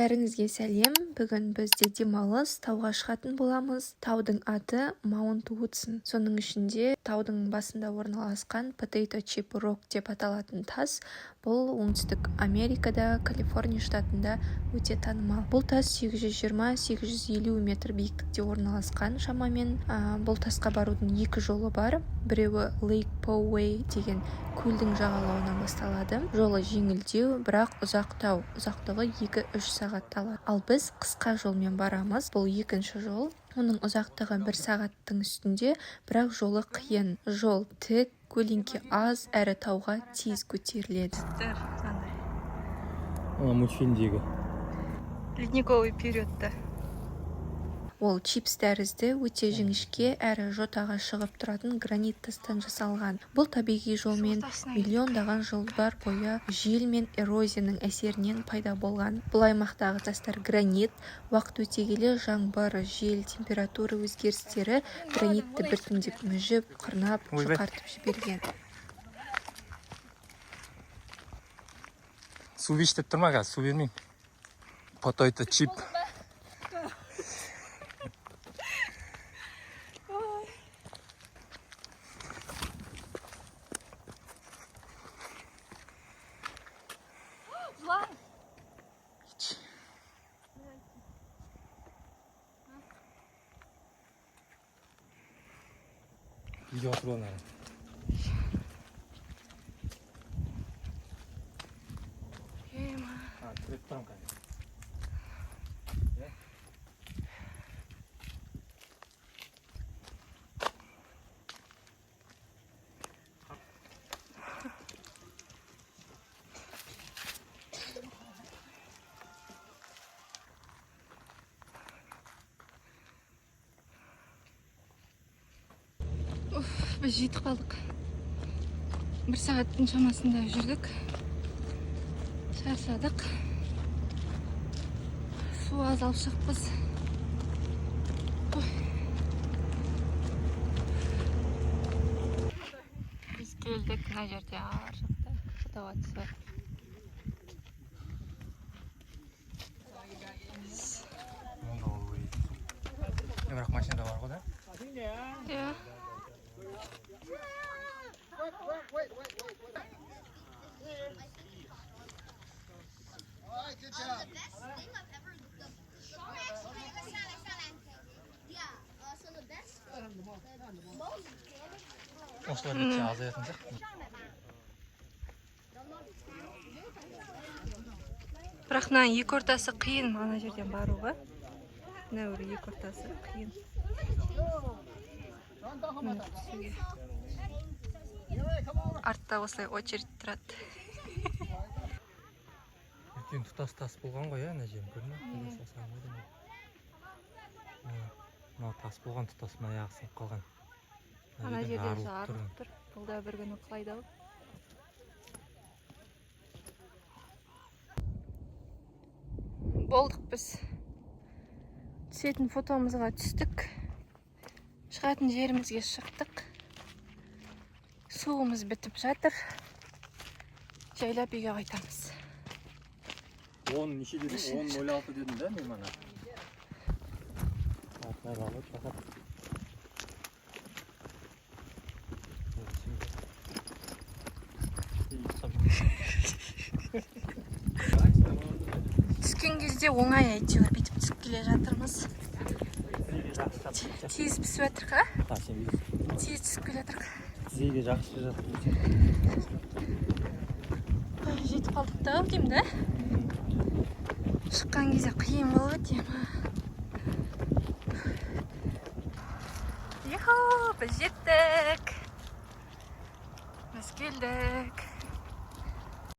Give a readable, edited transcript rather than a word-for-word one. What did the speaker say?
Бәріңізге сәлем. Бүгін бізде демалыс, тауға шығатын боламыз. Таудың аты Маунт Вудсон. Соның ішінде таудың басында орналасқан Potato Chip Rock деп аталатын тас. Бұл оңтүстік Америкада, Калифорния штатында өте танымал. Бұл тас 820-850 метр биіктікте орналасқан шамамен. Бұл тасқа барудың екі жолы бар. Біреуі Lake Poway деген көлдің жағалауынан басталады. Жолы жеңілдеу, бірақ ұзақтау. Ұзақтығы 2-3 сағат алады. Ал біз қысқа жолмен барамыз. Бұл екінші жол. Оның ұзақтығы 1 сағаттың үстінде, бірақ жолы қиын. Жол тік, көлеңке аз, әрі тауға тез көтеріледі. Мультфильмдегі Ледниковый периодта. Ол чипс тәрізді, өте жіңішке әрі жотаға шығып тұратын гранит тастан жасалған. Бұл табиғи жолмен миллиондаған жылдар бойы жел мен эрозияның әсерінен пайда болған. Бұл аймақтағы тастар гранит, уақыт өте келе жаңбыр, жел, температура өзгерістері гранитті біртіндеп мүжіп, қырнап, жұқартып жіберген. Су іштеп тұрма, қазір су бермеймін. Potato Chip. Үйде отырып алың. Кіріп тұрам қазір. Біз жетіп қалдық. 1 сағаттың шамасында жүрдік. Шаршадық. Су аз алып шықпыз. Біз келдік, мына жерде ар жақта фотоатыс бар. Бірақ машинада бар ғой да? Иә. Good job. The best thing I've ever done. Yeah, so the best Осылар бітсе азаятын сияқты. Бірақ мына екі ортасы қиын, ана жерден баруға. Мына бір екі ортасы қиын. Артта осылай очередь тұрады. Үлкен тұтас тас болған ғой, ана жерін көрме. Мына тас болған тұтас аяғы сынып қалған. Ана жерде жарылып тұр. Бұл да бір күні құлайды ау. Болдық біз. Түсетін фотомызға түстік. Шығатын жерімізге шықтық. Суымыз бітіп жатыр. Жайлап үйге қайтамыз. 10 неше дедің? 10.06 дедің да мен мана? Алтынай бағып шақап. Түскен кезде оңай әйтеуір бүйтіп түсіп келе жатырмыз. Тез пісіп жатыр қа? Тез түсіп келе жатыр қа? Тізеге жақсы жатыр. Жетіп қалдық та, деймін да? Шыққан кезде қиын болады деймін. Біз жеттік. Біз келдік.